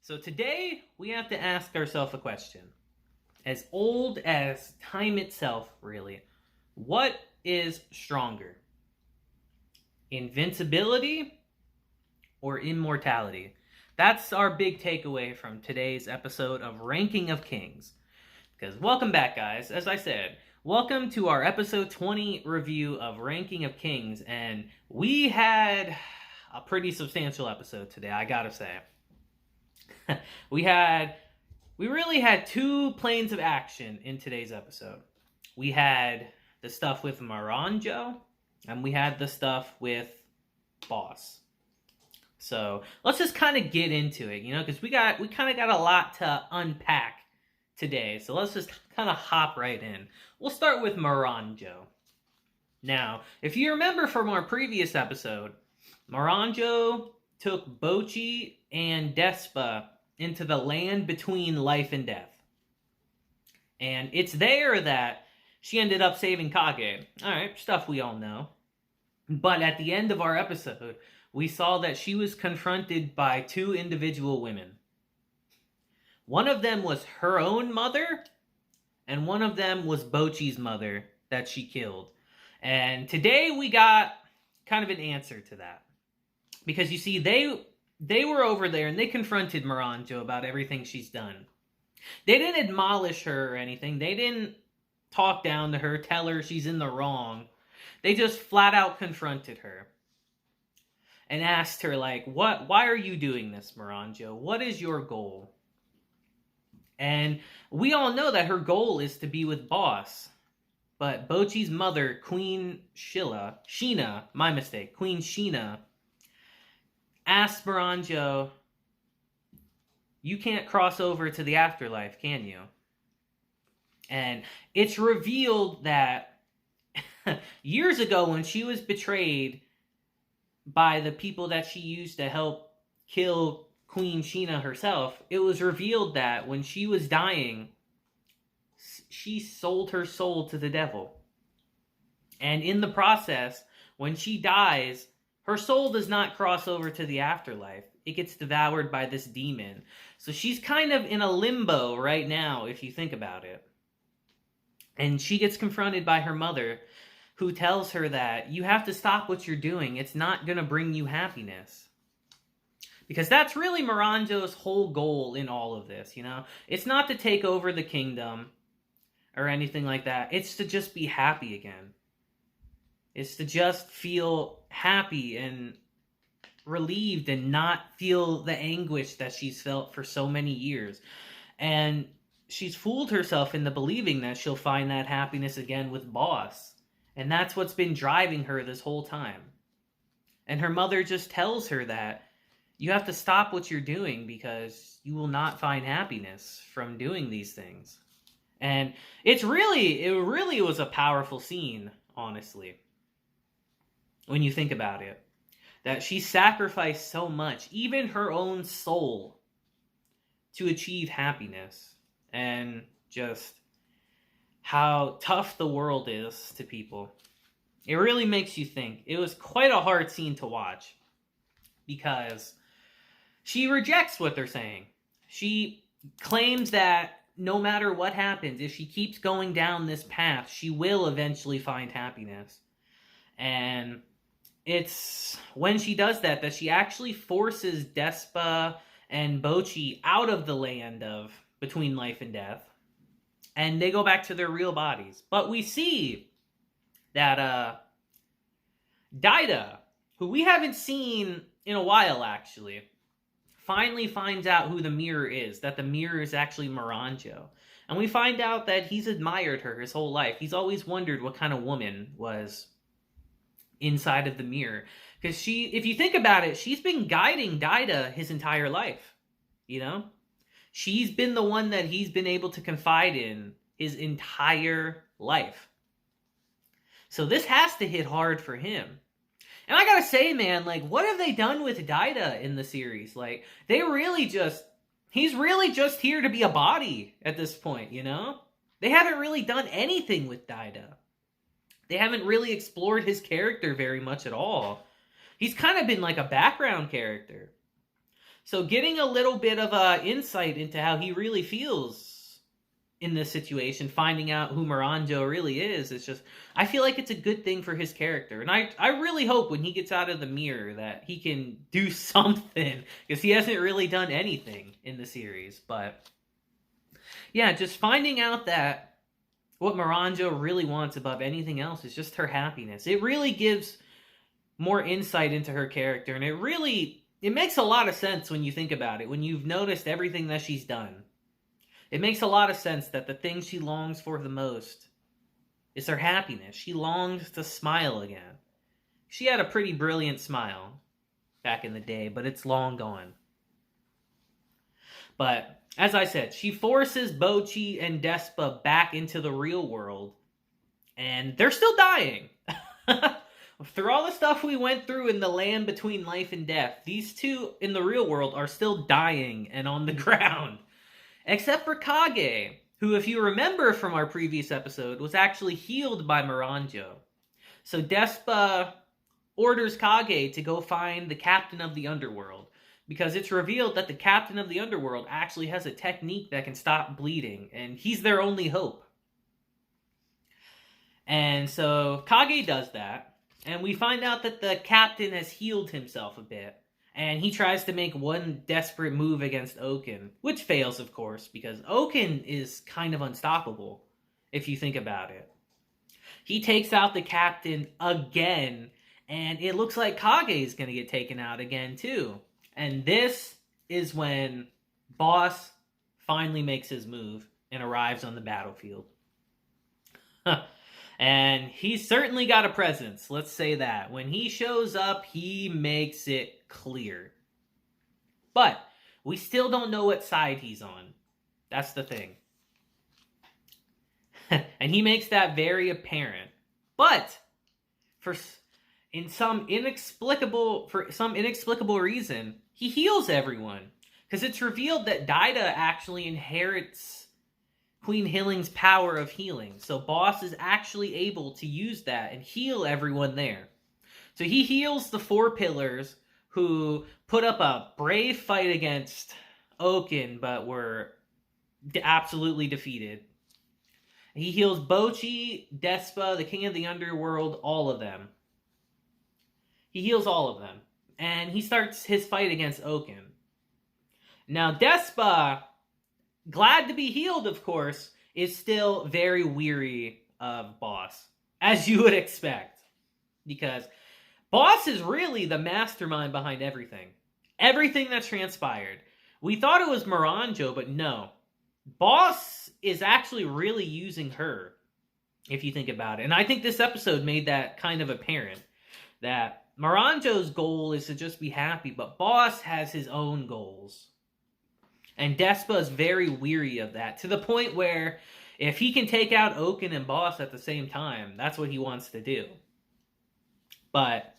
So today we have to ask ourselves a question. As old as time itself, really. What is stronger? Invincibility or immortality? That's our big takeaway from today's episode of Ranking of Kings. Because welcome back, guys. As I said, welcome to our episode 20 review of Ranking of Kings. And we had a pretty substantial episode today, I gotta say. We really had two planes of action in today's episode. We had the stuff with Miranjo, and we had the stuff with Boss. So let's just kind of get into it, because we kind of got a lot to unpack today. So let's just kind of hop right in. We'll start with Miranjo. Now, if you remember from our previous episode, Miranjo took Bochi and Despa into the land between life and death. And it's there that she ended up saving Kage. Alright, stuff we all know. But at the end of our episode, we saw that she was confronted by two individual women. One of them was her own mother, and one of them was Bochi's mother that she killed. And today we got kind of an answer to that. Because you see, they were over there and they confronted Miranjo about everything she's done. They didn't admonish her or anything. They didn't talk down to her, tell her she's in the wrong. They just flat out confronted her and asked her, why are you doing this, Miranjo? What is your goal? And we all know that her goal is to be with Boss. But Bochi's mother, Queen Sheena, asked Miranjo, you can't cross over to the afterlife, can you? And it's revealed that years ago when she was betrayed by the people that she used to help kill Queen Sheena herself, it was revealed that when she was dying, she sold her soul to the devil. And in the process, when she dies, her soul does not cross over to the afterlife. It gets devoured by this demon. So she's kind of in a limbo right now, if you think about it. And she gets confronted by her mother, who tells her that you have to stop what you're doing. It's not going to bring you happiness. Because that's really Miranjo's whole goal in all of this, It's not to take over the kingdom or anything like that. It's to just be happy again. It's to just feel happy and relieved and not feel the anguish that she's felt for so many years. And she's fooled herself into believing that she'll find that happiness again with Boss. And that's what's been driving her this whole time. And her mother just tells her that you have to stop what you're doing because you will not find happiness from doing these things. And it really was a powerful scene, honestly. When you think about it, that she sacrificed so much, even her own soul, to achieve happiness, and just how tough the world is to people. It really makes you think. It was quite a hard scene to watch, because she rejects what they're saying. She claims that no matter what happens, if she keeps going down this path, she will eventually find happiness. And it's when she does that she actually forces Despa and Bochi out of the land of between life and death. And they go back to their real bodies. But we see that Daida, who we haven't seen in a while actually, finally finds out who the mirror is. That the mirror is actually Miranjo. And we find out that he's admired her his whole life. He's always wondered what kind of woman was inside of the mirror, because if you think about it, she's been guiding Daida his entire life. She's been the one that he's been able to confide in his entire life. So this has to hit hard for him. And I gotta say, man, what have they done with Daida in the series? He's really just here to be a body at this point, They haven't really done anything with Daida. They haven't really explored his character very much at all. He's kind of been like a background character. So getting a little bit of insight into how he really feels in this situation, finding out who Miranjo really is, it's just, I feel like it's a good thing for his character. And I really hope when he gets out of the mirror that he can do something, because he hasn't really done anything in the series. But yeah, just finding out that what Miranjo really wants above anything else is just her happiness. It really gives more insight into her character, and it makes a lot of sense when you think about it, when you've noticed everything that she's done. It makes a lot of sense that the thing she longs for the most is her happiness. She longs to smile again. She had a pretty brilliant smile back in the day, but it's long gone. But as I said, she forces Bocchi and Despa back into the real world, and they're still dying. Through all the stuff we went through in the land between life and death, these two in the real world are still dying and on the ground. Except for Kage, who, if you remember from our previous episode, was actually healed by Miranjo. So Despa orders Kage to go find the captain of the underworld, because it's revealed that the captain of the underworld actually has a technique that can stop bleeding, and he's their only hope. And so Kage does that, and we find out that the captain has healed himself a bit. And he tries to make one desperate move against Ouken, which fails, of course, because Ouken is kind of unstoppable, if you think about it. He takes out the captain again, and it looks like Kage is going to get taken out again, too. And this is when Boss finally makes his move and arrives on the battlefield. And he's certainly got a presence, let's say that. When he shows up, he makes it clear. But we still don't know what side he's on. That's the thing. And he makes that very apparent. But for some inexplicable reason, he heals everyone. Because it's revealed that Daida actually inherits Queen Healing's power of healing. So Boss is actually able to use that and heal everyone there. So he heals the Four Pillars, who put up a brave fight against Ouken, but were absolutely defeated. He heals Bocchi, Despa, the King of the Underworld, all of them. He heals all of them. And he starts his fight against Ouken. Now Despa, glad to be healed, of course, is still very weary of Boss, as you would expect. Because Boss is really the mastermind behind everything. Everything that transpired. We thought it was Miranjo, but no. Boss is actually really using her, if you think about it. And I think this episode made that kind of apparent. That Miranjo's goal is to just be happy, but Boss has his own goals. And Despa is very weary of that, to the point where if he can take out Ouken and Boss at the same time, that's what he wants to do. But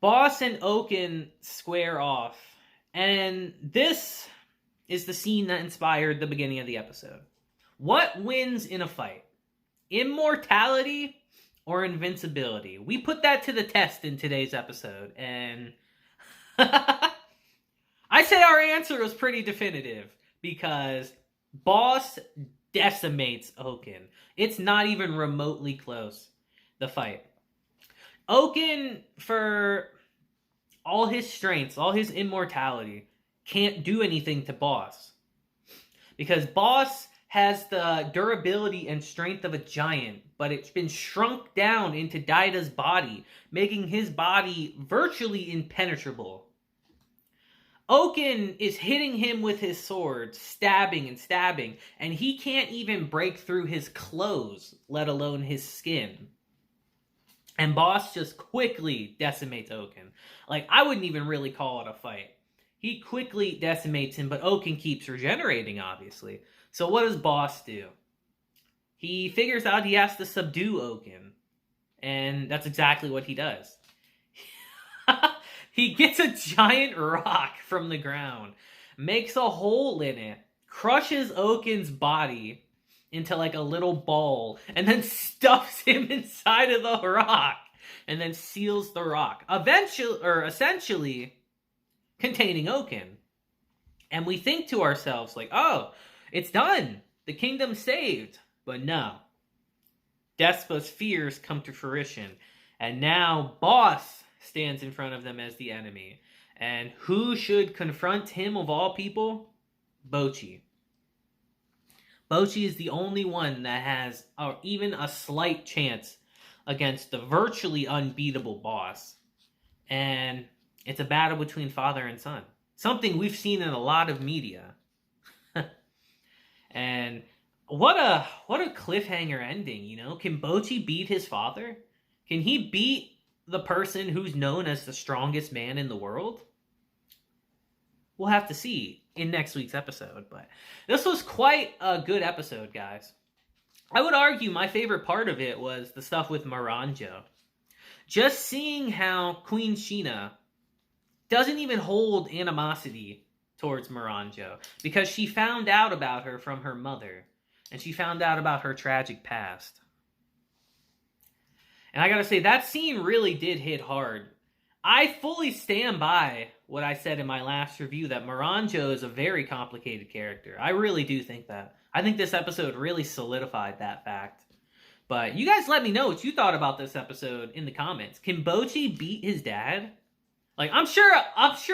Boss and Ouken square off, and this is the scene that inspired the beginning of the episode. What wins in a fight? Immortality or invincibility? We put that to the test in today's episode, and I say our answer was pretty definitive, because Boss decimates Ouken. It's not even remotely close, the fight. Ouken, for all his strengths, all his immortality, can't do anything to Boss. Because Boss has the durability and strength of a giant, but it's been shrunk down into Daida's body, making his body virtually impenetrable. Ouken is hitting him with his sword, stabbing and stabbing, and he can't even break through his clothes, let alone his skin. And Boss just quickly decimates Ouken. Like, I wouldn't even really call it a fight. He quickly decimates him, but Ouken keeps regenerating, obviously. So what does Boss do? He figures out he has to subdue Ouken. And that's exactly what he does. He gets a giant rock from the ground, makes a hole in it, crushes Ouken's body into like a little ball, and then stuffs him inside of the rock, and then seals the rock. Essentially containing ouken. And we think to ourselves, like, oh, it's done. The kingdom's saved. But no. Despa's fears come to fruition. And now Boss stands in front of them as the enemy. And who should confront him of all people? Bocchi. Bocchi is the only one that has even a slight chance against the virtually unbeatable Boss. And it's a battle between father and son. Something we've seen in a lot of media. And what a cliffhanger ending, you know? Can Bocchi beat his father? Can he beat the person who's known as the strongest man in the world? We'll have to see in next week's episode. But this was quite a good episode, guys. I would argue my favorite part of it was the stuff with Miranjo. Just seeing how Queen Sheena doesn't even hold animosity towards Miranjo because she found out about her from her mother, and she found out about her tragic past. And I gotta say, that scene really did hit hard. I fully stand by what I said in my last review, that Miranjo is a very complicated character. I really do think that. I think this episode really solidified that fact. But you guys let me know what you thought about this episode in the comments. Can Bocchi beat his dad? Like, I'm sure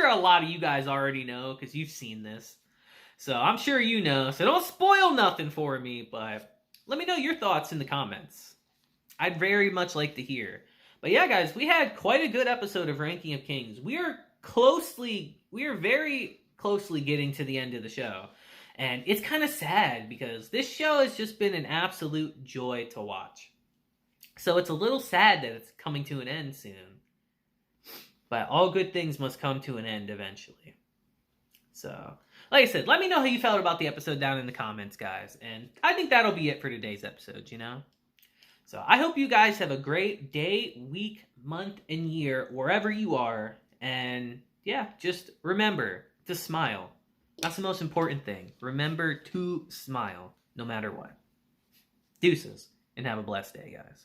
a lot of you guys already know because you've seen this. So I'm sure you know. So don't spoil nothing for me, but let me know your thoughts in the comments. I'd very much like to hear. But yeah, guys, we had quite a good episode of Ranking of Kings. We are very closely getting to the end of the show. And it's kind of sad because this show has just been an absolute joy to watch. So it's a little sad that it's coming to an end soon. But all good things must come to an end eventually. So, like I said, let me know how you felt about the episode down in the comments, guys. And I think that'll be it for today's episode, you know? So I hope you guys have a great day, week, month, and year, wherever you are. And yeah, just remember to smile. That's the most important thing. Remember to smile, no matter what. Deuces, and have a blessed day, guys.